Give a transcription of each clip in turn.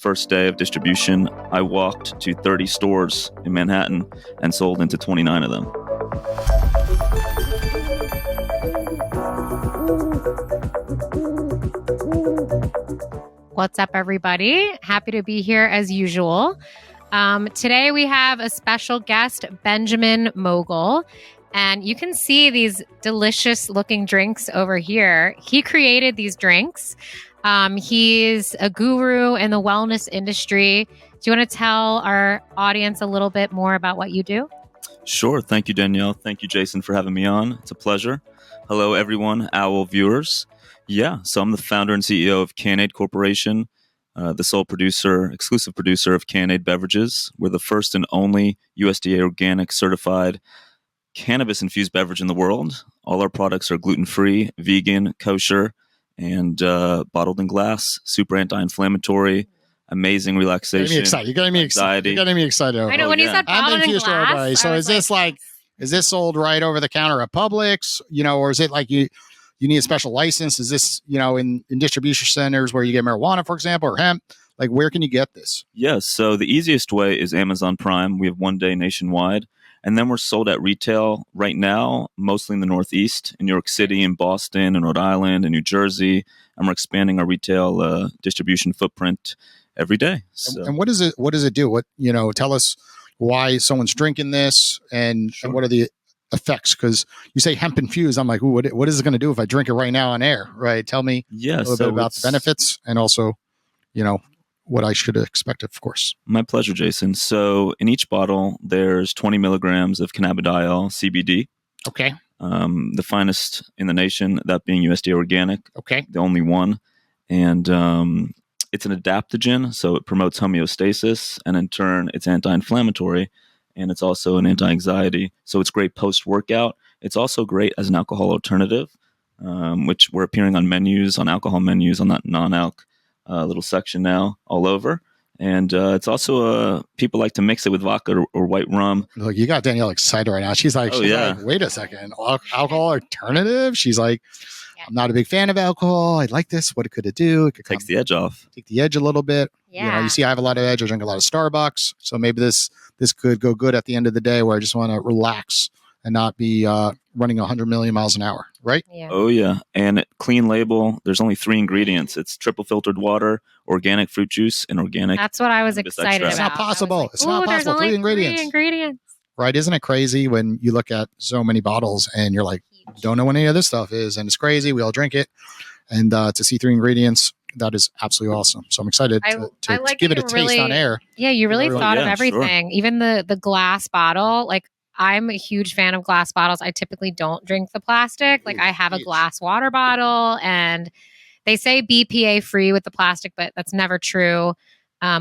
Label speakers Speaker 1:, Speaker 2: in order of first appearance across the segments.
Speaker 1: First day of distribution, I walked to 30 stores in Manhattan and sold into 29 of them.
Speaker 2: What's up, everybody? Happy to be here as usual. Today we have a special guest, Benjamin Mogul. And you can see these delicious looking drinks over here. He created these drinks. He's a guru in the wellness industry. Do you want to tell our audience a little bit more about what you do?
Speaker 1: Sure. Thank you, Danielle. Thank you, Jason, for having me on. It's a pleasure. Hello, everyone, Owwll viewers. Yeah, so I'm the founder and CEO of Cann-Ade Corporation, the sole producer, exclusive producer of Cann-Ade Beverages. We're the first and only USDA organic certified cannabis-infused beverage in the world. All our products are gluten-free, vegan, kosher, and bottled in glass, super anti-inflammatory, amazing relaxation.
Speaker 3: You're getting me excited. You're getting me excited.
Speaker 2: I know when you said bottled in glass.
Speaker 3: So is this is this sold right over the counter at Publix, or is it like you need a special license? Is this, in distribution centers where you get marijuana, for example, or hemp? Like, where can you get this?
Speaker 1: Yes. So the easiest way is Amazon Prime. We have one day nationwide. And then we're sold at retail right now, mostly in the Northeast, in New York City, in Boston, in Rhode Island, in New Jersey. And we're expanding our retail distribution footprint every day. So.
Speaker 3: And what does it do? Tell us why someone's drinking this and what are the effects, because you say hemp infused. I'm like, ooh, what is it going to do if I drink it right now on air? Right? Tell me a little bit about the benefits and also, what I should expect, of course.
Speaker 1: My pleasure, Jason. So in each bottle, there's 20 milligrams of cannabidiol, CBD.
Speaker 3: Okay.
Speaker 1: The finest in the nation, that being USDA organic.
Speaker 3: Okay.
Speaker 1: The only one. And it's an adaptogen, so it promotes homeostasis, and in turn, it's anti-inflammatory. And it's also an anti-anxiety. So it's great post-workout. It's also great as an alcohol alternative, which we're appearing on menus, on alcohol menus, on that non-alc little section now all over. And it's also, people like to mix it with vodka or white rum.
Speaker 3: Look, you got Danielle excited right now. She's like, wait a second, alcohol alternative? She's like, I'm not a big fan of alcohol. I like this. What could it do? It could
Speaker 1: takes the edge off.
Speaker 3: Take the edge a little bit.
Speaker 2: Yeah.
Speaker 3: You see, I have a lot of edge. I drink a lot of Starbucks. So maybe this could go good at the end of the day where I just want to relax and not be running 100 million miles an hour, right?
Speaker 2: Yeah.
Speaker 1: Oh, yeah. And clean label. There's only 3 ingredients. It's triple filtered water, organic fruit juice, and organic.
Speaker 2: That's what I was excited about.
Speaker 3: It's not possible.
Speaker 2: Like,
Speaker 3: it's not possible.
Speaker 2: Only
Speaker 3: 3 ingredients.
Speaker 2: 3 ingredients.
Speaker 3: Right? Isn't it crazy when you look at so many bottles and you're like, don't know what any of this stuff is. And it's crazy. We all drink it. And to see 3 ingredients, that is absolutely awesome. So I'm excited to give it a taste on air.
Speaker 2: Yeah, you really thought of everything. Sure. Even the glass bottle. Like, I'm a huge fan of glass bottles. I typically don't drink the plastic. Like, I have a glass water bottle, and they say BPA free with the plastic, but that's never true.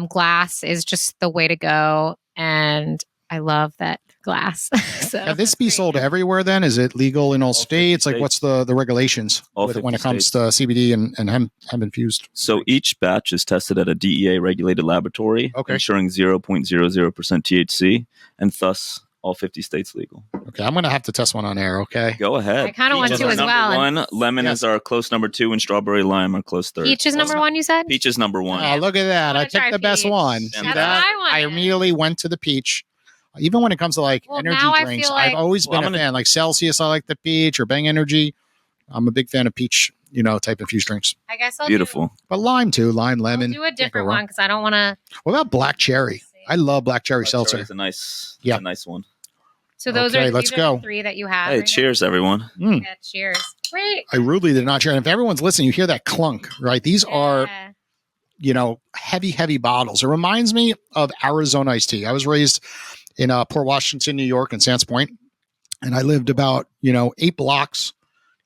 Speaker 2: Glass is just the way to go. And I love that glass. So
Speaker 3: can this be sold everywhere then? Is it legal in all states? Like, what's the regulations when it comes to CBD and hemp infused?
Speaker 1: So each batch is tested at a DEA regulated laboratory, ensuring 0.00% THC, and thus all 50 states legal.
Speaker 3: Okay, I'm going to have to test one on air, okay?
Speaker 1: Go ahead.
Speaker 2: I kind of want to as well.
Speaker 1: One, lemon is our close number 2, and strawberry lime are close third.
Speaker 2: Peach is number 1, you said?
Speaker 1: Peach is number 1.
Speaker 3: Oh, look at that. I picked the best one.
Speaker 2: That's what I wanted.
Speaker 3: I immediately went to the peach. Even when it comes to energy drinks, I've always been a fan. Like Celsius, I like the peach, or Bang Energy. I'm a big fan of peach, type infused drinks.
Speaker 2: I guess I'll
Speaker 1: beautiful.
Speaker 3: But lime too, lemon.
Speaker 2: I'll do a different one because I don't want to.
Speaker 3: What about black cherry? I love black cherry seltzer.
Speaker 1: It's a nice one.
Speaker 2: So those are the 3 that you have.
Speaker 1: Hey, cheers, everyone.
Speaker 2: Yeah, cheers. Great.
Speaker 3: I rudely did not share. And if everyone's listening, you hear that clunk, right? These are, heavy bottles. It reminds me of Arizona iced tea. I was raised in Port Washington, New York, and Sands Point. And I lived about, 8 blocks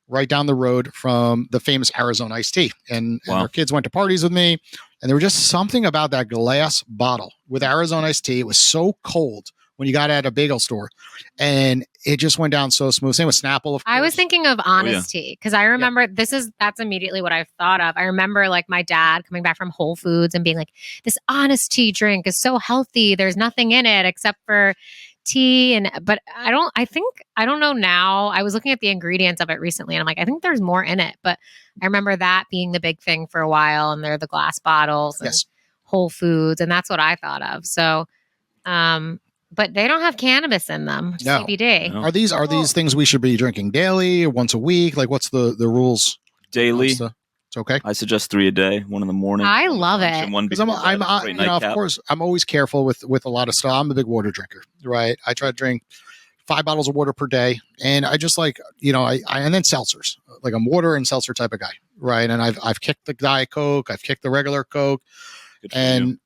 Speaker 3: right down the road from the famous Arizona iced tea. And our kids went to parties with me. And there was just something about that glass bottle with Arizona iced tea. It was so cold when you got it at a bagel store. And it just went down so smooth. Same with Snapple, of course.
Speaker 2: I was thinking of Honest Tea because I remember that's immediately what I thought of. I remember like my dad coming back from Whole Foods and being like, this Honest Tea drink is so healthy. There's nothing in it except for tea. But I don't know now. I was looking at the ingredients of it recently and I'm like, I think there's more in it. But I remember that being the big thing for a while. And they're the glass bottles.
Speaker 3: Yes.
Speaker 2: Whole Foods, and that's what I thought of. So, but they don't have cannabis in them,
Speaker 3: No.
Speaker 2: CBD.
Speaker 1: No.
Speaker 3: Are these things we should be drinking daily or once a week? Like, what's the rules?
Speaker 1: Daily.
Speaker 3: It's okay.
Speaker 1: I suggest 3 a day, one in the morning.
Speaker 2: I
Speaker 1: one at
Speaker 2: love
Speaker 1: lunch,
Speaker 2: it.
Speaker 1: And one
Speaker 3: Because
Speaker 1: before bed. It's a great
Speaker 3: of
Speaker 1: nightcap.
Speaker 3: course, I'm always careful with a lot of stuff. I'm a big water drinker, right? I try to drink 5 bottles of water per day, and I just like, I and then seltzers. Like, I'm water and seltzer type of guy, right? And I've kicked the Diet Coke, I've kicked the regular Coke,
Speaker 1: Good for you.
Speaker 3: and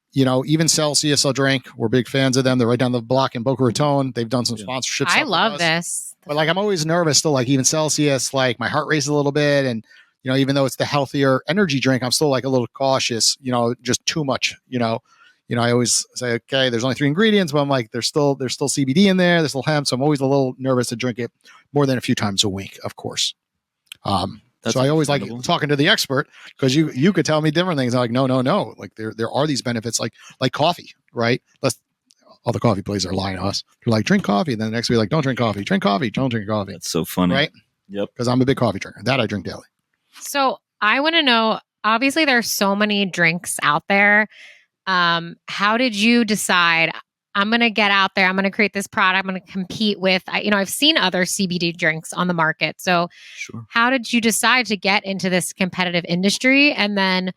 Speaker 3: even Celsius I'll drink. We're big fans of them. They're right down the block in Boca Raton. They've done some sponsorships.
Speaker 2: I love this.
Speaker 3: But like, I'm always nervous still, like even Celsius, like my heart races a little bit. And, even though it's the healthier energy drink, I'm still like a little cautious, just too much, I always say, okay, there's only 3 ingredients, but I'm like, there's still CBD in there. There's still hemp. So I'm always a little nervous to drink it more than a few times a week, of course. So I always like talking to the expert, because you could tell me different things. I'm like, no. Like there are these benefits, like coffee, right? All the coffee places are lying to us. They're like, drink coffee. And then the next week, like, don't drink coffee. Drink coffee. Don't drink coffee.
Speaker 1: That's so funny.
Speaker 3: Right?
Speaker 1: Yep.
Speaker 3: Because I'm a big coffee drinker. That I drink daily.
Speaker 2: So I want to know, obviously there's so many drinks out there. How did you decide, I'm going to get out there, I'm going to create this product, I'm going to compete with, I've seen other CBD drinks on the market. So
Speaker 1: Sure.
Speaker 2: how did you decide to get into this competitive industry? And then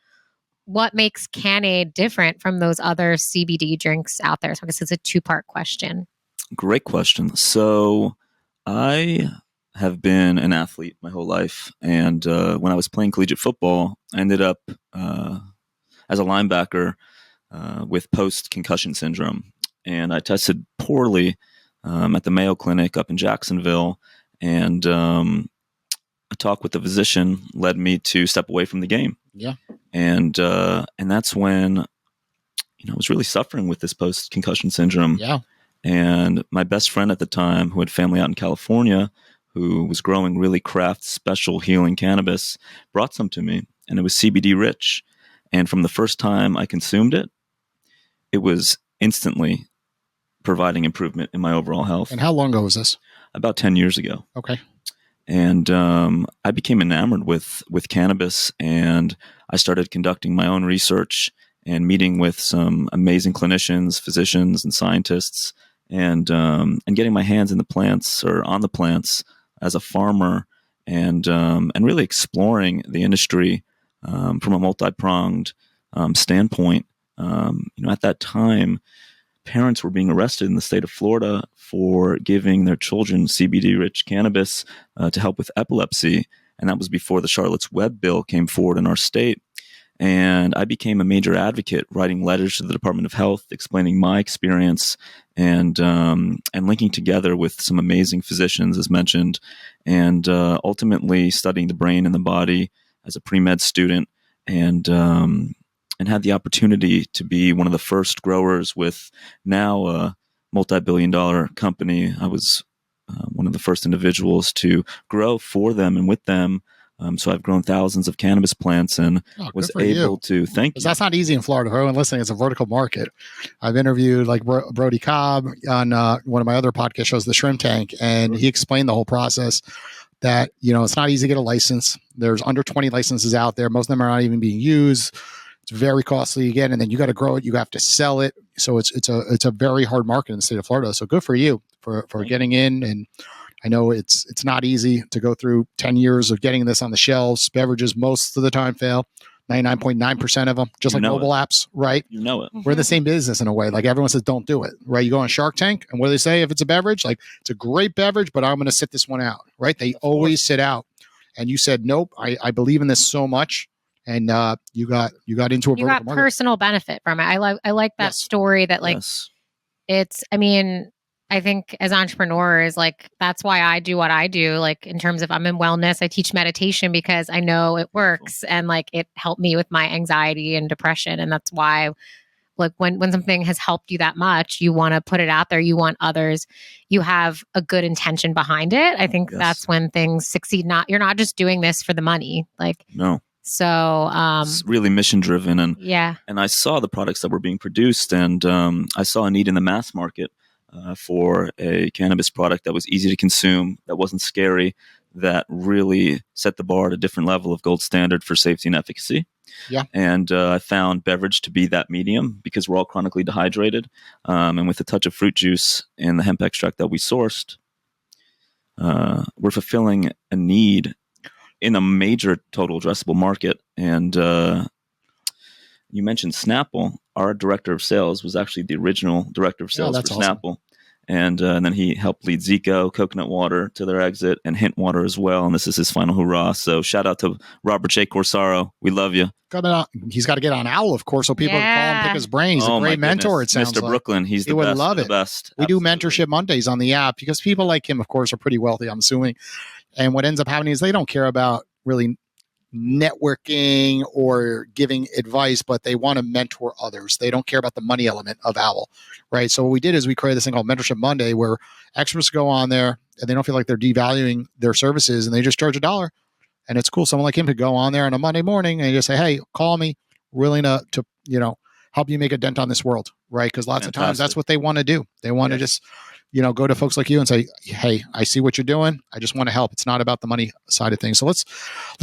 Speaker 2: what makes Cann-Ade different from those other CBD drinks out there? So I guess it's a 2-part question.
Speaker 1: Great question. So I have been an athlete my whole life. And when I was playing collegiate football, I ended up as a linebacker with post-concussion syndrome. And I tested poorly at the Mayo Clinic up in Jacksonville. And a talk with the physician led me to step away from the game.
Speaker 3: Yeah.
Speaker 1: And that's when, I was really suffering with this post-concussion syndrome.
Speaker 3: Yeah.
Speaker 1: And my best friend at the time, who had family out in California, who was growing really craft special healing cannabis, brought some to me, and it was CBD rich. And from the first time I consumed it, it was instantly providing improvement in my overall health.
Speaker 3: And how long ago was this?
Speaker 1: About 10 years ago.
Speaker 3: Okay.
Speaker 1: And I became enamored with cannabis, and I started conducting my own research and meeting with some amazing clinicians, physicians, and scientists, and getting my hands in the plants, or on the plants, as a farmer, and really exploring the industry from a multi-pronged standpoint. At that time, parents were being arrested in the state of Florida for giving their children CBD-rich cannabis to help with epilepsy, and that was before the Charlotte's Web bill came forward in our state. And I became a major advocate, writing letters to the Department of Health, explaining my experience, and linking together with some amazing physicians, as mentioned, and ultimately studying the brain and the body as a pre-med student, and had the opportunity to be one of the first growers with now a multi-billion-dollar company. I was one of the first individuals to grow for them and with them. So I've grown thousands of cannabis plants and was able to thank you.
Speaker 3: That's not easy in Florida. For everyone listening, it's a vertical market. I've interviewed like Brody Cobb on one of my other podcast shows, The Shrimp Tank, and he explained the whole process that, it's not easy to get a license. There's under 20 licenses out there. Most of them are not even being used. It's very costly again, and then you got to grow it. You have to sell it. So it's a very hard market in the state of Florida. So good for you for getting in. And I know it's not easy to go through 10 years of getting this on the shelves. Beverages most of the time fail. 99.9% of them, just like mobile apps, right?
Speaker 1: You know it.
Speaker 3: We're the same business in a way. Like everyone says, don't do it, right? You go on Shark Tank, and what do they say if it's a beverage? Like, it's a great beverage, but I'm going to sit this one out, right? They always sit out. And you said, nope, I believe in this so much. And you got into a
Speaker 2: you got personal benefit from it. I like that story that it's, I think as entrepreneurs, like that's why I do what I do. Like in terms of I'm in wellness, I teach meditation because I know it works and like it helped me with my anxiety and depression. And that's why like when something has helped you that much, you want to put it out there. You want others, you have a good intention behind it. I think that's when things succeed. You're not just doing this for the money. Like,
Speaker 1: no.
Speaker 2: So
Speaker 1: it's really mission driven, and
Speaker 2: yeah.
Speaker 1: And I saw the products that were being produced, and I saw a need in the mass market for a cannabis product that was easy to consume, that wasn't scary, that really set the bar at a different level of gold standard for safety and efficacy.
Speaker 3: Yeah.
Speaker 1: And I found beverage to be that medium because we're all chronically dehydrated. And with a touch of fruit juice and the hemp extract that we sourced, we're fulfilling a need in a major total addressable market. And you mentioned Snapple. Our director of sales was actually the original director of sales for
Speaker 3: awesome.
Speaker 1: Snapple. And then he helped lead Zico, Coconut Water to their exit, and Hint Water as well. And this is his final hurrah. So shout out to Robert J. Corsaro. We love you.
Speaker 3: He's got to get on Owwll, of course, so people can call him, pick his brain. He's a great mentor, it sounds
Speaker 1: Mr.
Speaker 3: like.
Speaker 1: Brooklyn, he's the
Speaker 3: would
Speaker 1: best.
Speaker 3: love
Speaker 1: The
Speaker 3: it.
Speaker 1: best.
Speaker 3: We
Speaker 1: Absolutely.
Speaker 3: do mentorship Mondays on the app because people like him, of course, are pretty wealthy, I'm assuming. And what ends up happening is they don't care about really networking or giving advice, but they want to mentor others. They don't care about the money element of Owwll, right? So what we did is we created this thing called Mentorship Monday where experts go on there and they don't feel like they're devaluing their services and they just charge $1. And it's cool. Someone like him could go on there on a Monday morning and just say, hey, call me, willing to help you make a dent on this world, right? Because lots of times that's what they want to do. They want to just go to folks like you and say, hey, I see what you're doing. I just want to help. It's not about the money side of things. So let's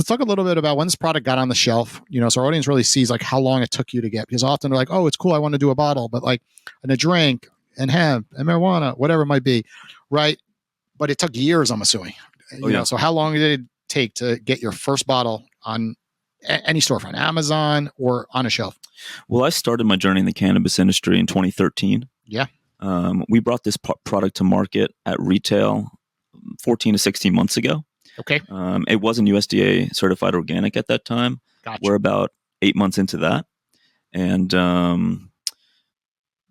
Speaker 3: talk a little bit about when this product got on the shelf, so our audience really sees like how long it took you to get, because often they're like, oh, it's cool. I want to do a bottle, but like in a drink and hemp and marijuana, whatever it might be. Right. But it took years, I'm assuming, so how long did it take to get your first bottle on any storefront, Amazon or on a shelf?
Speaker 1: Well, I started my journey in the cannabis industry in 2013.
Speaker 3: Yeah.
Speaker 1: We brought this product to market at retail 14 to 16 months ago.
Speaker 3: Okay.
Speaker 1: It wasn't USDA certified organic at that time.
Speaker 3: Gotcha.
Speaker 1: We're about 8 months into that. And the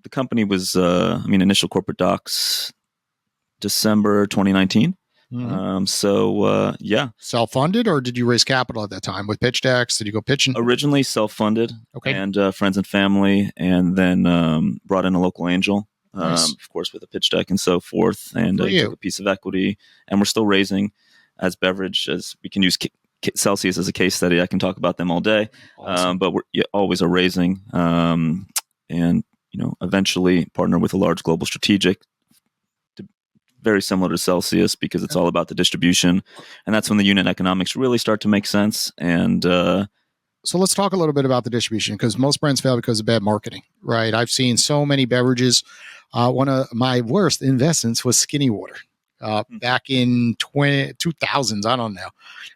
Speaker 1: company was, initial corporate docs, December 2019.
Speaker 3: Mm-hmm. Self-funded, or did you raise capital at that time with pitch decks? Did you go pitching?
Speaker 1: Originally self-funded.
Speaker 3: Okay.
Speaker 1: And friends and family, and then brought in a local angel.
Speaker 3: Nice.
Speaker 1: Of course, with a pitch deck and so forth, and took a piece of equity, and we're still raising as beverage. As we can use Celsius as a case study, I can talk about them all day.
Speaker 3: Awesome.
Speaker 1: But we're always are raising, and eventually partner with a large global strategic, very similar to Celsius, because it's all about the distribution, and that's when the unit economics really start to make sense. And
Speaker 3: so let's talk a little bit about the distribution, because most brands fail because of bad marketing, right? I've seen so many beverages. One of my worst investments was Skinny Water. Back in 2000s, I don't know.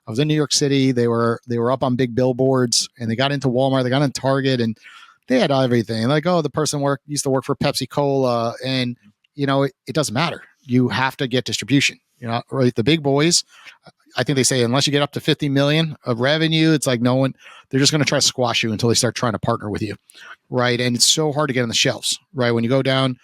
Speaker 3: I was in New York City. They were up on big billboards, and they got into Walmart. They got into Target, and they had everything. Like, oh, the person used to work for Pepsi Cola, and it doesn't matter. You have to get distribution. Right? The big boys, I think they say unless you get up to 50 million of revenue, it's like no one. They're just going to try to squash you until they start trying to partner with you, right? And it's so hard to get on the shelves, right? When you go down,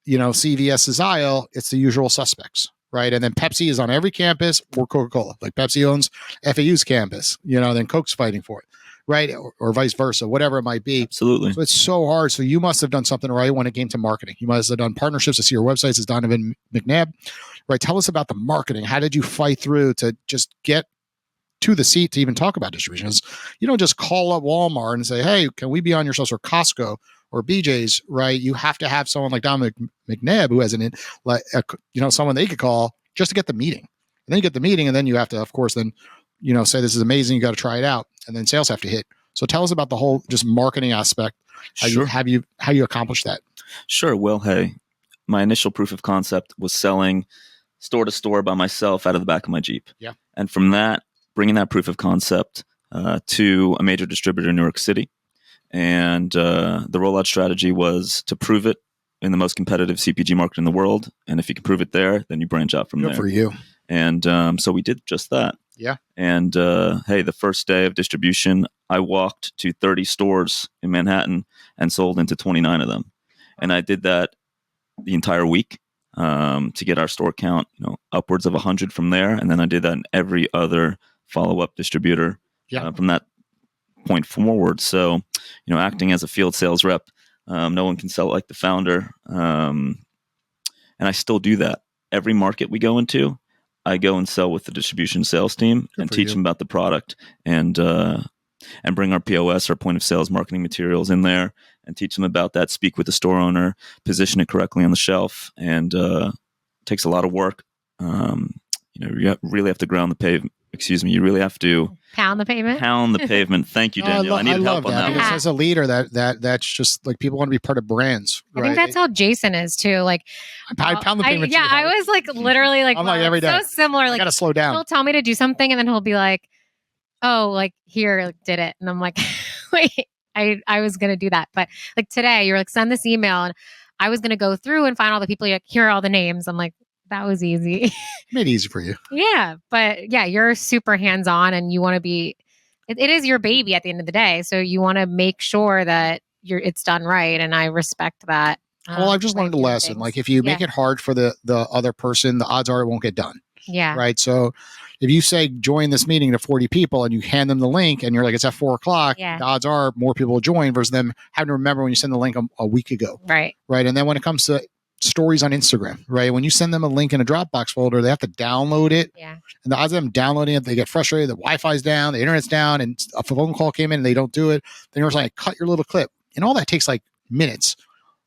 Speaker 3: CVS's aisle, it's the usual suspects, right? And then Pepsi is on every campus, or Coca-Cola. Like Pepsi owns FAU's campus, then Coke's fighting for it, right? Or vice versa, whatever it might be.
Speaker 1: Absolutely.
Speaker 3: So it's so hard. So you must have done something right when it came to marketing. You must have done partnerships. I see your websites as Donovan McNabb, right? Tell us about the marketing. How did you fight through to just get to the seat to even talk about distribution? You don't just call up Walmart and say, hey, can we be on your shelves, or Costco or BJ's, right? You have to have someone like Donovan McNabb who has someone they could call just to get the meeting. And then you get the meeting, and then you have to, of course, then, say this is amazing. You got to try it out, and then sales have to hit. So tell us about the whole just marketing aspect.
Speaker 1: Sure.
Speaker 3: How you accomplish that?
Speaker 1: Sure. Well, hey, my initial proof of concept was selling store to store by myself out of the back of my Jeep.
Speaker 3: Yeah.
Speaker 1: And from that, bringing that proof of concept to a major distributor in New York City. And the rollout strategy was to prove it in the most competitive CPG market in the world. And if you can prove it there, then you branch out from there.
Speaker 3: Good for you.
Speaker 1: And so we did just that.
Speaker 3: Yeah.
Speaker 1: And the first day of distribution, I walked to 30 stores in Manhattan and sold into 29 of them. And I did that the entire week to get our store count, upwards of 100 from there. And then I did that in every other follow-up distributor from that point forward. So, acting as a field sales rep, no one can sell it like the founder. And I still do that. Every market we go into, I go and sell with the distribution sales team and teach them about the product, and bring our POS, our point of sales marketing materials in there, and teach them about that, speak with the store owner, position it correctly on the shelf. And it takes a lot of work. you really have to ground the pavement. Excuse me. You really have to
Speaker 2: Pound the pavement.
Speaker 1: pound the pavement. Thank you, Danielle. I needed help on that
Speaker 3: because
Speaker 1: one.
Speaker 3: as a leader, that's just like people want to be part of brands.
Speaker 2: I think that's how Jason is too. Like
Speaker 3: I pound the pavement.
Speaker 2: Yeah, I was like literally like,
Speaker 3: I'm like every day.
Speaker 2: So similar.
Speaker 3: I
Speaker 2: Like
Speaker 3: gotta slow down.
Speaker 2: He'll tell me to do something, and then he'll be like, "Oh, like here, like, did it?" And I'm like, "Wait, I was gonna do that, but like today, you're like send this email, and I was gonna go through and find all the people. You're like, here are all the names. I'm like, that was easy.
Speaker 3: Made it easy for you.
Speaker 2: Yeah, but yeah, you're super hands on, and you want to be. It is your baby at the end of the day, so you want to make sure that it's done right, and I respect that.
Speaker 3: Well, I've just learned a lesson.
Speaker 2: Things.
Speaker 3: Like if you make it hard for the other person, the odds are it won't get done.
Speaker 2: Yeah.
Speaker 3: Right. So if you say join this meeting to 40 people and you hand them the link and you're like, it's at 4:00, the odds are more people will join versus them having to remember when you send the link a week ago.
Speaker 2: Right.
Speaker 3: Right. And then when it comes to stories on Instagram, right, when you send them a link in a Dropbox folder, they have to download it.
Speaker 2: Yeah.
Speaker 3: And the odds of them downloading it, they get frustrated. The Wi-Fi's down, the internet's down, and a phone call came in and they don't do it. Then you're like, cut your little clip. And all that takes like minutes.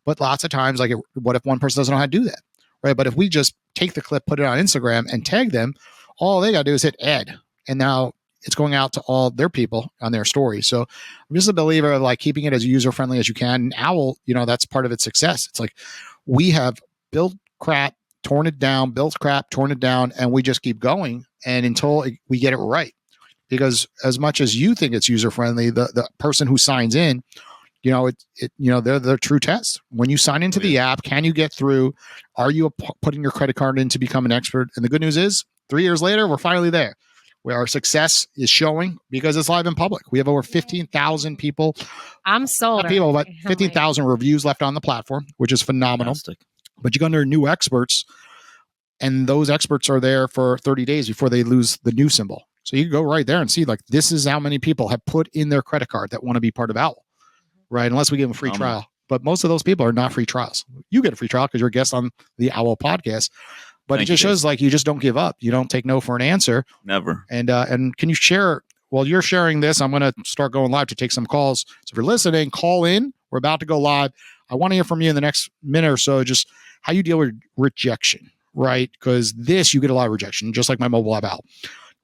Speaker 3: But lots of times, like, what if one person doesn't know how to do that? Right. But if we just take the clip, put it on Instagram and tag them, all they got to do is hit add. And now it's going out to all their people on their story. So I'm just a believer of like keeping it as user-friendly as you can. And Owwll, that's part of its success. It's like we have built crap, torn it down, built crap, torn it down, and we just keep going. And until we get it right, because as much as you think it's user-friendly, the person who signs in, they're the true test. When you sign into the app, can you get through? Are you putting your credit card in to become an expert? And the good news is 3 years later, we're finally there where our success is showing because it's live in public. We have over 15,000 people.
Speaker 2: I'm sold.
Speaker 3: People, but 15,000 reviews left on the platform, which is phenomenal. Fantastic. But you go under new experts, and those experts are there for 30 days before they lose the new symbol. So you can go right there and see, like, this is how many people have put in their credit card that want to be part of Owwll, right? Unless we give them a free trial. But most of those people are not free trials. You get a free trial because you're a guest on the Owwll podcast. But it just shows like you just don't give up. You don't take no for an answer.
Speaker 1: Never.
Speaker 3: And can you share, while you're sharing this, I'm going to start going live to take some calls. So if you're listening, call in. We're about to go live. I want to hear from you in the next minute or so, just how you deal with rejection, right? Because you get a lot of rejection, just like my mobile app Owwll,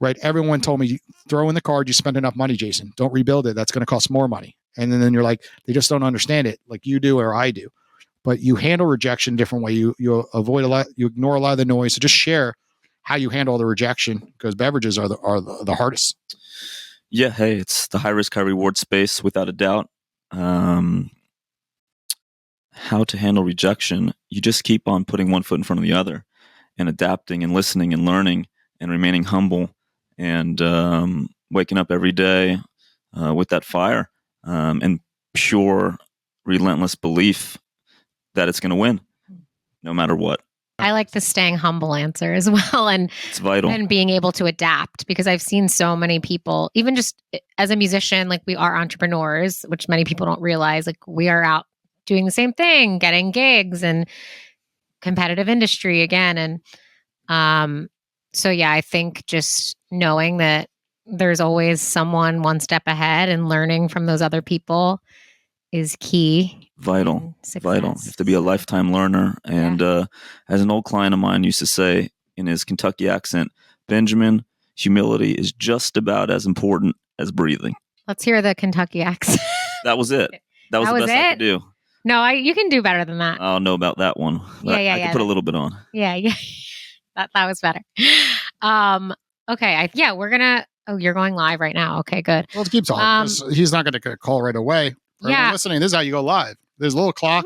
Speaker 3: right? Everyone told me, throw in the card, you spent enough money, Jason. Don't rebuild it. That's going to cost more money. And then you're like, they just don't understand it like you do or I do. But you handle rejection a different way. You avoid a lot, you ignore a lot of the noise. So just share how you handle the rejection, because beverages are the hardest.
Speaker 1: Yeah, hey, it's the high risk, high reward space without a doubt. How to handle rejection? You just keep on putting one foot in front of the other, and adapting and listening and learning and remaining humble and waking up every day with that fire and pure, relentless belief that it's going to win no matter what.
Speaker 2: I like the staying humble answer as well. And
Speaker 1: it's vital.
Speaker 2: And being able to adapt, because I've seen so many people, even just as a musician, like we are entrepreneurs, which many people don't realize, like we are out doing the same thing, getting gigs and competitive industry again. And so, yeah, I think just knowing that there's always someone one step ahead and learning from those other people is key.
Speaker 1: Vital. You have to be a lifetime learner. And as an old client of mine used to say in his Kentucky accent, Benjamin, humility is just about as important as breathing.
Speaker 2: Let's hear the Kentucky accent.
Speaker 1: That was it. That was the best I could do.
Speaker 2: No, you can do better than that.
Speaker 1: I don't know about that one. I can put a little bit on.
Speaker 2: Yeah. that was better. Okay. We're going to, you're going live right now. Okay, good.
Speaker 3: Well, let's keep talking. He's not going to get a call right away. For everyone listening, this is how you go live. There's a little clock,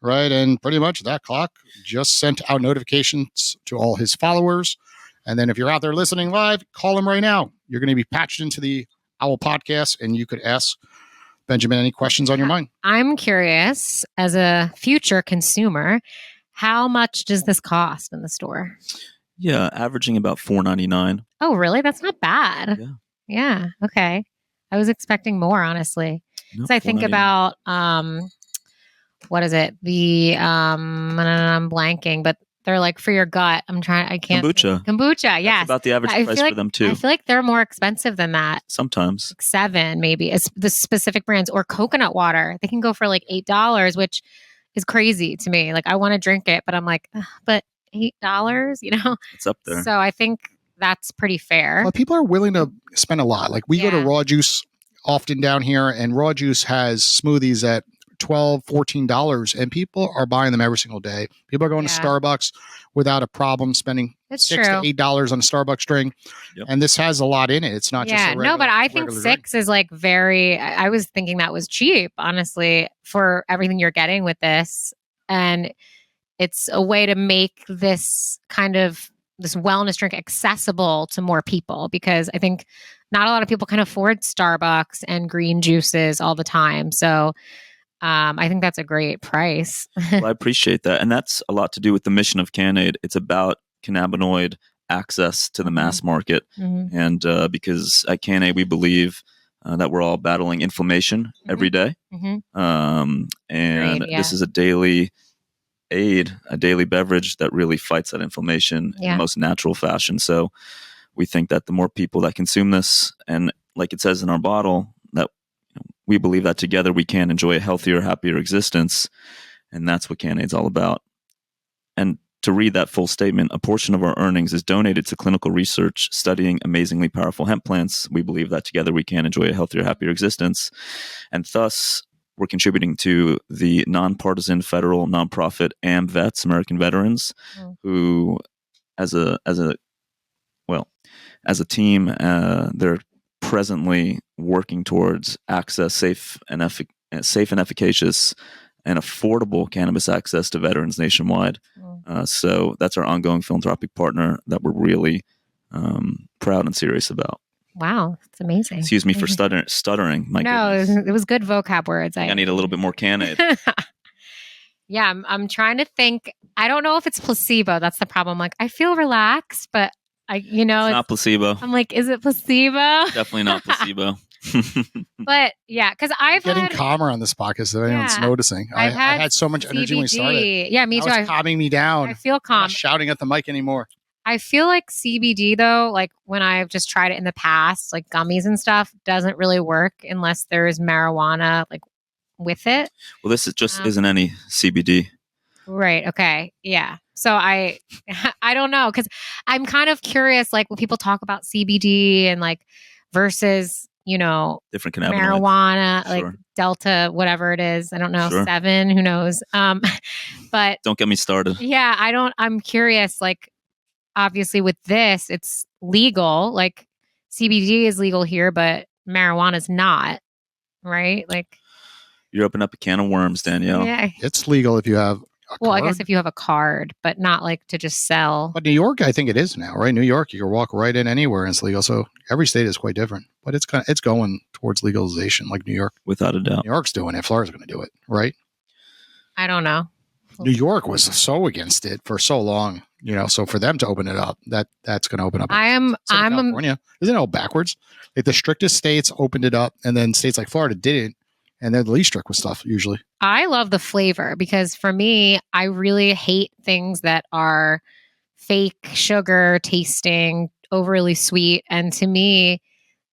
Speaker 3: right? And pretty much that clock just sent out notifications to all his followers. And then if you're out there listening live, call him right now. You're going to be patched into the Owwll podcast, and you could ask Benjamin any questions on your mind. I'm
Speaker 2: curious, as a future consumer, how much does this cost in the store?
Speaker 1: Yeah, averaging about $4.99.
Speaker 2: Oh, really? That's not bad. Yeah. Okay. I was expecting more, honestly.
Speaker 1: Nope,
Speaker 2: so I think about what is it? I'm blanking, but they're like for your gut. I can't. Kombucha. Yes.
Speaker 1: That's about the average price for them too.
Speaker 2: I feel like they're more expensive than that.
Speaker 1: Sometimes.
Speaker 2: Like $7, maybe. It's the specific brands, or coconut water. They can go for like $8, which is crazy to me. Like I want to drink it, but I'm like, but $8,
Speaker 1: It's up there.
Speaker 2: So I think that's pretty fair.
Speaker 3: Well, people are willing to spend a lot. Like we go to
Speaker 2: Yeah.
Speaker 3: Raw Juice often down here, and Raw Juice has smoothies at $12, $14, and people are buying them every single day. People are going to
Speaker 2: Yeah.
Speaker 3: Starbucks without a problem spending
Speaker 2: It's
Speaker 3: $6
Speaker 2: true.
Speaker 3: to $8 on a Starbucks drink.
Speaker 1: Yep.
Speaker 3: And this has a lot in it. It's not just a regular,
Speaker 2: no, but I think
Speaker 3: regular
Speaker 2: 6
Speaker 3: drink.
Speaker 2: is like I was thinking that was cheap, honestly, for everything you're getting with this. And it's a way to make this wellness drink accessible to more people, because I think not a lot of people can afford Starbucks and green juices all the time. So I think that's a great price.
Speaker 1: Well, I appreciate that. And that's a lot to do with the mission of Cann-Ade. It's about cannabinoid access to the mass market.
Speaker 2: Mm-hmm.
Speaker 1: And because at Cann-Ade, we believe that we're all battling inflammation every day.
Speaker 2: Mm-hmm.
Speaker 1: And
Speaker 2: Great, yeah.
Speaker 1: this is a daily beverage that really fights that inflammation in the most natural fashion. So we think that the more people that consume this, and like it says in our bottle, that we believe that together we can enjoy a healthier, happier existence. And that's what Cann-Ade's all about. And to read that full statement, a portion of our earnings is donated to clinical research studying amazingly powerful hemp plants. We believe that together we can enjoy a healthier, happier existence. And thus, we're contributing to the nonpartisan federal nonprofit AmVets, American Veterans, who, as a team, they're presently working towards access, safe and efficacious and affordable cannabis access to veterans nationwide. So that's our ongoing philanthropic partner that we're really proud and serious about.
Speaker 2: Wow, that's amazing.
Speaker 1: Excuse me for stuttering. My goodness.
Speaker 2: It was good vocab words.
Speaker 1: I need a little bit more Cann-Ade.
Speaker 2: Yeah, I'm trying to think. I don't know if it's placebo. That's the problem. Like, I feel relaxed, but it's
Speaker 1: not placebo.
Speaker 2: I'm like, is it placebo?
Speaker 1: Definitely not placebo.
Speaker 2: But yeah, because I've
Speaker 3: getting calmer on this podcast if anyone's noticing. I had so much energy when we started.
Speaker 2: Yeah, me too.
Speaker 3: It's calming me down.
Speaker 2: I feel calm.
Speaker 3: I'm not shouting at the mic anymore.
Speaker 2: I feel like CBD though, like when I've just tried it in the past, like gummies and stuff, doesn't really work unless there is marijuana like with it.
Speaker 1: Well, this isn't any CBD.
Speaker 2: Right. Okay. Yeah. So I don't know, because I'm kind of curious, like when people talk about CBD and like versus,
Speaker 1: different cannabinoids,
Speaker 2: marijuana, like Delta, whatever it is. I don't know, 7, who knows? But
Speaker 1: don't get me started.
Speaker 2: Yeah, I'm curious, like obviously with this, it's legal, like CBD is legal here, but marijuana is not, right? Like
Speaker 1: you're opening up a can of worms, Danielle.
Speaker 2: Yeah.
Speaker 3: It's legal if you have
Speaker 2: Well, I guess if you have a card, but not like to just sell.
Speaker 3: But New York, I think it is now, right? New York, you can walk right in anywhere and it's legal. So every state is quite different, but it's going towards legalization, like New York.
Speaker 1: Without a doubt,
Speaker 3: New York's doing it. Florida's going to do it, right?
Speaker 2: I don't know.
Speaker 3: New York was so against it for so long, So for them to open it up, that's going to open up.
Speaker 2: I'm
Speaker 3: California. Isn't it all backwards? Like the strictest states opened it up, and then states like Florida didn't. And they're the least strict with stuff usually.
Speaker 2: I love the flavor because for me, I really hate things that are fake sugar tasting, overly sweet. And to me,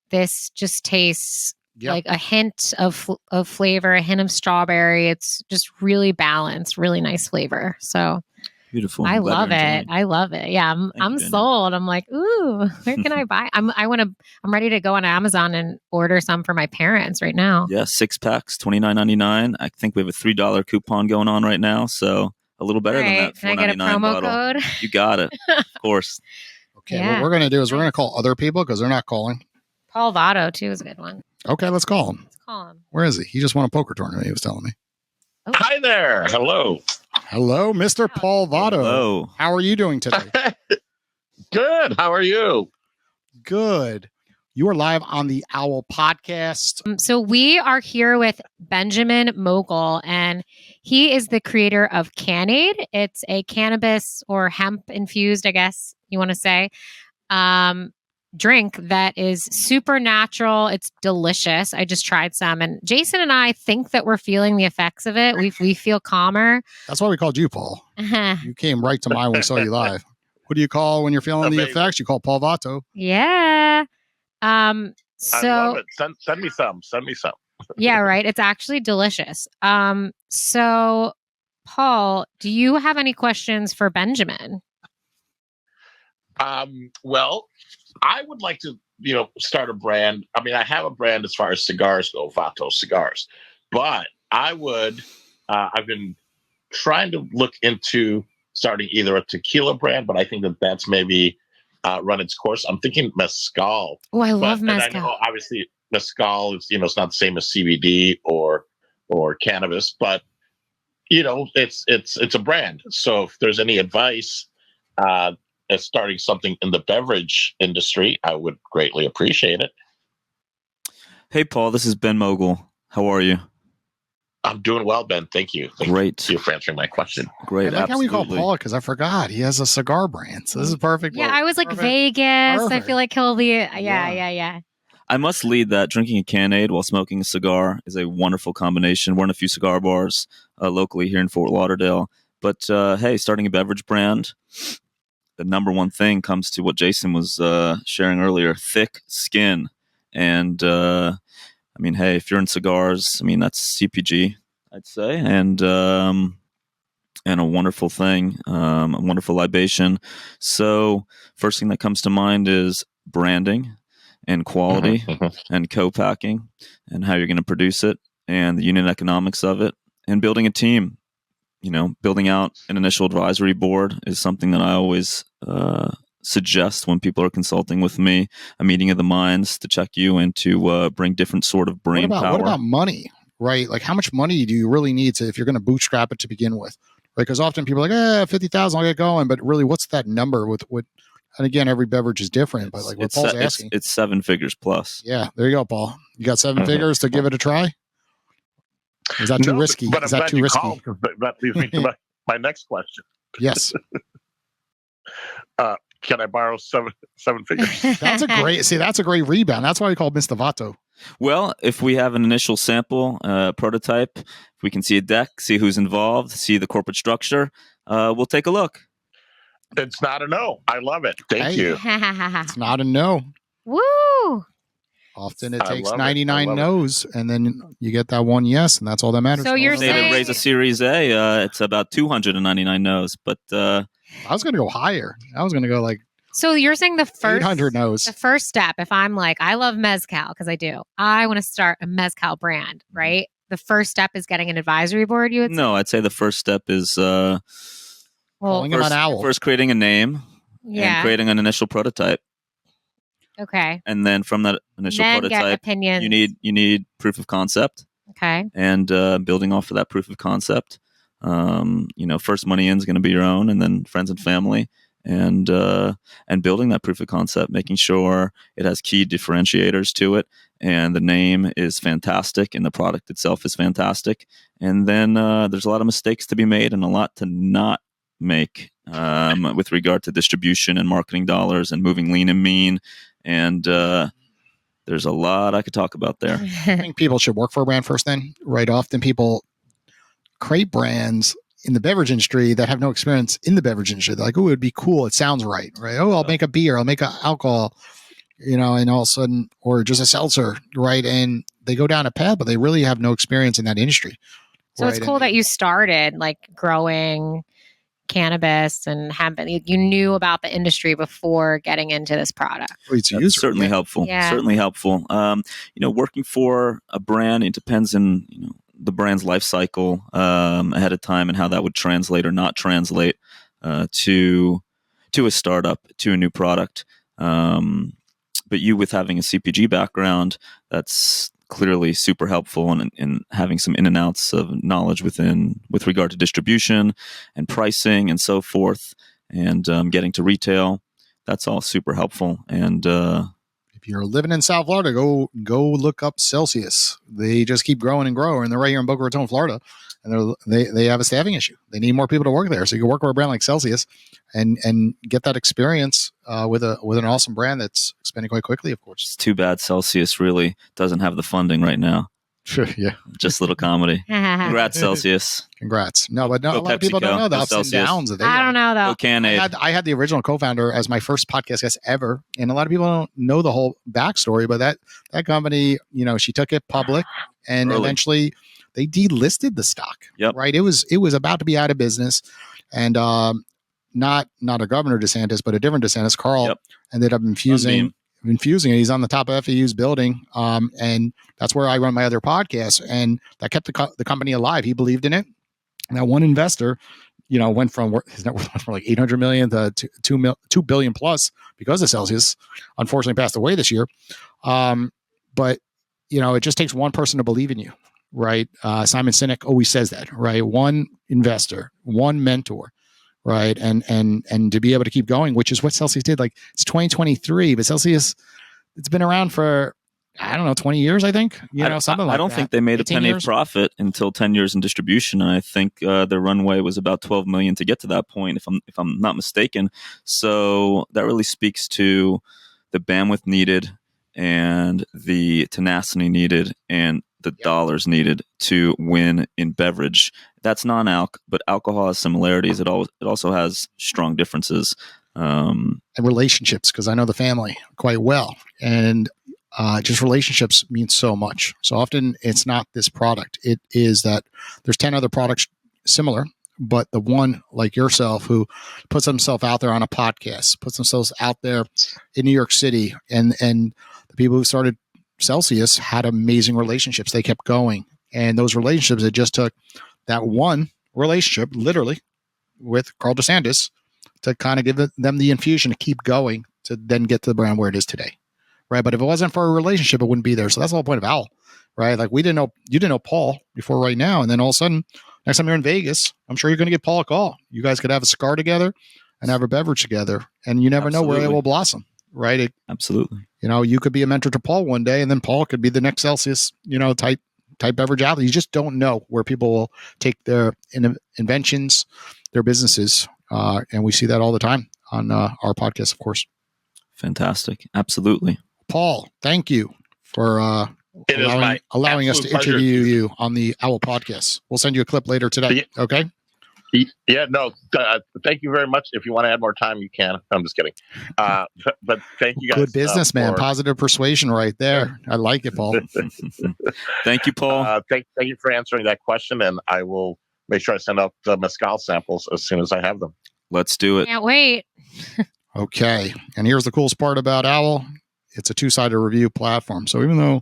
Speaker 2: this just tastes like a hint of flavor, a hint of strawberry. It's just really balanced, really nice flavor. So
Speaker 1: beautiful.
Speaker 2: I love it. I love it. Yeah, I'm sold. I'm like, ooh, where can I buy? I'm ready to go on Amazon and order some for my parents right now.
Speaker 1: Yeah, 6 packs, $29.99. I think we have a $3 coupon going on right now, so a little better than that.
Speaker 2: Can I get a promo code?
Speaker 1: You got it, of course.
Speaker 3: Okay, what we're going to do is we're going to call other people because they're not calling.
Speaker 2: Paul Votto too is a good one.
Speaker 3: Okay, let's call him. Where is he? He just won a poker tournament. He was telling me.
Speaker 4: Oh. Hi there. Hello.
Speaker 3: Hello, Mr. Paul Votto.
Speaker 1: Hello.
Speaker 3: How are you doing today?
Speaker 4: Good. How are you?
Speaker 3: Good. You are live on the Owwll podcast.
Speaker 2: So we are here with Benjamin Mogul, and he is the creator of Cann-Ade. It's a cannabis or hemp infused, I guess you want to say, drink that is super natural. It's delicious. I just tried some, and Jason and I think that we're feeling the effects of it. We feel calmer.
Speaker 3: That's why we called you Paul. You came right to mine when we saw you live. What do you call when you're feeling the effects? You call Paul Votto.
Speaker 2: Yeah. So
Speaker 4: I love it. Send me some. Send me some.
Speaker 2: Yeah, right. It's actually delicious. So Paul, do you have any questions for Benjamin?
Speaker 4: Well, I would like to, start a brand. I mean, I have a brand as far as cigars go, Vato cigars, but I've been trying to look into starting either a tequila brand, but I think that's maybe run its course. I'm thinking mezcal.
Speaker 2: Oh, I love
Speaker 4: And I
Speaker 2: mezcal.
Speaker 4: know obviously mezcal is, it's not the same as CBD or cannabis, but it's a brand. So if there's any advice as starting something in the beverage industry, I would greatly appreciate it.
Speaker 1: Hey, Paul, this is Ben Mogul. How are you?
Speaker 4: I'm doing well, Ben. Thank you.
Speaker 1: Great.
Speaker 4: You for answering my question.
Speaker 1: Great.
Speaker 3: I like
Speaker 1: absolutely.
Speaker 3: how we call Paul because I forgot he has a cigar brand. So this is perfect.
Speaker 2: Yeah, I was like Vegas.
Speaker 3: Perfect.
Speaker 2: I feel like he'll be. Yeah.
Speaker 1: I must lead that drinking a Cann-Ade while smoking a cigar is a wonderful combination. We're in a few cigar bars locally here in Fort Lauderdale. But hey, starting a beverage brand, the number one thing comes to what Jason was sharing earlier, thick skin. And I mean, hey, if you're in cigars, I mean, that's CPG, I'd say. And a wonderful thing, a wonderful libation. So first thing that comes to mind is branding and quality and co-packing and how you're going to produce it and the unit economics of it and building a team. Building out an initial advisory board is something that I always suggest when people are consulting with me, a meeting of the minds to check you and to bring different sort of brain power.
Speaker 3: What about money, right? Like how much money do you really need if you're going to bootstrap it to begin with? Right? Because often people are like, 50,000, I'll get going. But really, what's that number with and again, every beverage is different, but like what Paul's asking.
Speaker 1: It's 7 figures plus.
Speaker 3: Yeah, there you go, Paul. You got 7 figures to give it a try? Is that too risky?
Speaker 4: But
Speaker 3: is that too risky?
Speaker 4: That leads me to my next question.
Speaker 3: Yes.
Speaker 4: Can I borrow seven figures?
Speaker 3: That's a great rebound. That's why we call Mr. Vato.
Speaker 1: Well, if we have an initial sample prototype, if we can see a deck, see who's involved, see the corporate structure, we'll take a look.
Speaker 4: It's not a no. I love it. Thank you.
Speaker 3: It's not a no.
Speaker 2: Woo!
Speaker 3: Often it takes 99 no's, and then you get that one yes, and that's all that matters.
Speaker 2: So you're
Speaker 1: saying
Speaker 2: saying
Speaker 1: to raise a Series A, it's about 299 no's, but
Speaker 3: I was going to go higher. I was going to go like.
Speaker 2: So you're saying the first
Speaker 3: 800 no's.
Speaker 2: The first step, if I'm like, I love mezcal because I do. I want to start a mezcal brand, right? The first step is getting an advisory board. You would say?
Speaker 1: No, I'd say the first step is
Speaker 3: calling him an Owwll.
Speaker 1: First creating a name and creating an initial prototype.
Speaker 2: Okay.
Speaker 1: And then from that initial prototype, you need proof of concept.
Speaker 2: Okay.
Speaker 1: And building off of that proof of concept, first money in is going to be your own, and then friends and family, and building that proof of concept, making sure it has key differentiators to it, and the name is fantastic, and the product itself is fantastic, and then there's a lot of mistakes to be made and a lot to not make with regard to distribution and marketing dollars and moving lean and mean. And there's a lot I could talk about there.
Speaker 3: I think people should work for a brand first then, right? Often people create brands in the beverage industry that have no experience in the beverage industry. They're like, oh, it'd be cool. It sounds right? Oh, I'll make a beer. I'll make an alcohol, and all of a sudden, or just a seltzer, right? And they go down a path, but they really have no experience in that industry.
Speaker 2: So it's cool that you started like growing cannabis and hemp. You knew about the industry before getting into this product.
Speaker 1: That's certainly helpful.
Speaker 2: Yeah.
Speaker 1: Certainly helpful. Working for a brand, it depends on the brand's life cycle ahead of time and how that would translate or not translate to a startup, to a new product. But you, with having a CPG background, that's clearly super helpful in having some in and outs of knowledge with regard to distribution and pricing and so forth, and getting to retail. That's all super helpful. And
Speaker 3: if you're living in South Florida, go look up Celsius. They just keep growing and growing, and they're right here in Boca Raton, Florida. And they have a staffing issue. They need more people to work there. So you can work with a brand like Celsius and get that experience with an awesome brand that's expanding quite quickly, of course.
Speaker 1: It's too bad Celsius really doesn't have the funding right now.
Speaker 3: Sure, yeah.
Speaker 1: Just a little comedy. Congrats, Celsius.
Speaker 3: Congrats. No, but a lot of people don't know the ups and downs that they
Speaker 2: I don't know, though.
Speaker 1: Go Cann-Ade.
Speaker 3: I had the original co-founder as my first podcast guest ever, and a lot of people don't know the whole backstory, but that company, she took it public, and eventually they delisted the stock.
Speaker 1: Yep.
Speaker 3: Right? It was about to be out of business, and not a Governor DeSantis, but a different DeSantis, Carl, ended up infusing it. He's on the top of FAU's building. And that's where I run my other podcast. And that kept the company alive. He believed in it. And that one investor, went from his net worth went from like 800 million to 2 billion plus because of Celsius. Unfortunately, passed away this year. But it just takes one person to believe in you, right? Simon Sinek always says that, right? One investor, one mentor, right? And to be able to keep going, which is what Celsius did. Like, it's 2023, but Celsius, it's been around for, I don't know, 20 years, I think. Something like that.
Speaker 1: I don't think they made a penny of profit until 10 years in distribution. And I think their runway was about 12 million to get to that point, if I'm not mistaken. So that really speaks to the bandwidth needed and the tenacity needed and the dollars needed to win in beverage. That's non-alc, but alcohol has similarities. It also has strong differences.
Speaker 3: And relationships, because I know the family quite well. And just relationships mean so much. So often it's not this product. It is that there's 10 other products similar, but the one like yourself who puts himself out there on a podcast, puts themselves out there in New York City, and the people who started Celsius had amazing relationships. They kept going. And those relationships, it just took that one relationship, literally, with Carl DeSantis to kind of give them the infusion to keep going to then get to the brand where it is today. Right. But if it wasn't for a relationship, it wouldn't be there. So that's the whole point of Owwll, right? Like, you didn't know Paul before right now. And then all of a sudden, next time you're in Vegas, I'm sure you're going to give Paul a call. You guys could have a cigar together and have a beverage together. And you never know where it will blossom. Right.
Speaker 1: Absolutely.
Speaker 3: You could be a mentor to Paul one day, and then Paul could be the next Celsius, type beverage athlete. You just don't know where people will take their inventions, their businesses. And we see that all the time on our podcast, of course.
Speaker 1: Fantastic. Absolutely.
Speaker 3: Paul, thank you for allowing us to interview you on the Owwll podcast. We'll send you a clip later today. Okay.
Speaker 4: Yeah, no, thank you very much. If you want to add more time, you can. I'm just kidding. But thank you guys.
Speaker 3: Good businessman. Positive persuasion right there. I like it, Paul.
Speaker 1: Thank you, Paul.
Speaker 4: Thank you for answering that question. And I will make sure I send out the mezcal samples as soon as I have them.
Speaker 1: Let's do it.
Speaker 2: Can't wait.
Speaker 3: Okay. And here's the coolest part about Owwll. It's a two-sided review platform. So even though,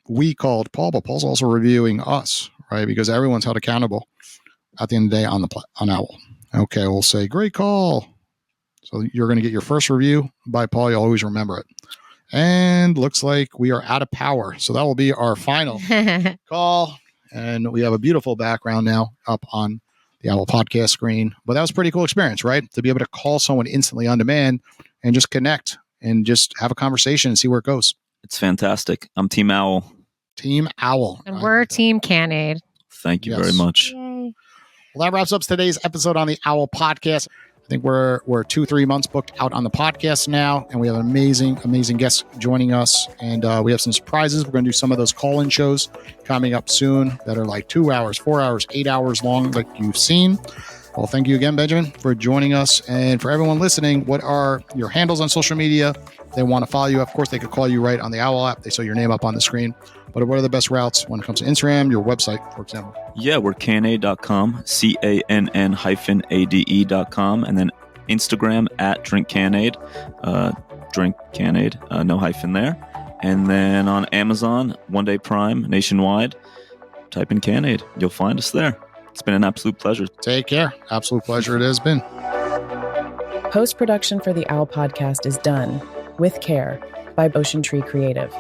Speaker 3: we called Paul, but Paul's also reviewing us, right? Because everyone's held accountable at the end of the day on Owwll. Okay, we'll say, great call. So you're going to get your first review by Paul. You'll always remember it. And looks like we are out of power. So that will be our final call. And we have a beautiful background now up on the Owwll podcast screen. But that was a pretty cool experience, right? To be able to call someone instantly on demand and just connect and just have a conversation and see where it goes.
Speaker 1: It's fantastic. I'm Team Owwll.
Speaker 3: Team Owwll.
Speaker 2: And we're Team Cann-Ade.
Speaker 1: Thank you very much.
Speaker 2: Yay.
Speaker 3: Well, that wraps up today's episode on the Owwll podcast. I think we're 2-3 months booked out on the podcast now, and we have amazing guests joining us, and we have some surprises. We're going to do some of those call-in shows coming up soon that are like 2 hours, 4 hours, 8 hours long, like you've seen. Well, thank you again, Benjamin, for joining us. And for everyone listening, what are your handles on social media? If they want to follow you, of course, they could call you right on the Owwll app. They saw your name up on the screen. But what are the best routes when it comes to Instagram, your website, for example?
Speaker 1: Yeah, we're Cann-Ade.com, CANN-ADE.com, and then Instagram at Drink Cann-Ade, Drink Cann-Ade, no hyphen there. And then on Amazon, One Day Prime, nationwide, type in Cann-Ade. You'll find us there. It's been an absolute pleasure.
Speaker 3: Take care. Absolute pleasure it has been.
Speaker 5: Post-production for the Owwll podcast is done with care by Ocean Tree Creative.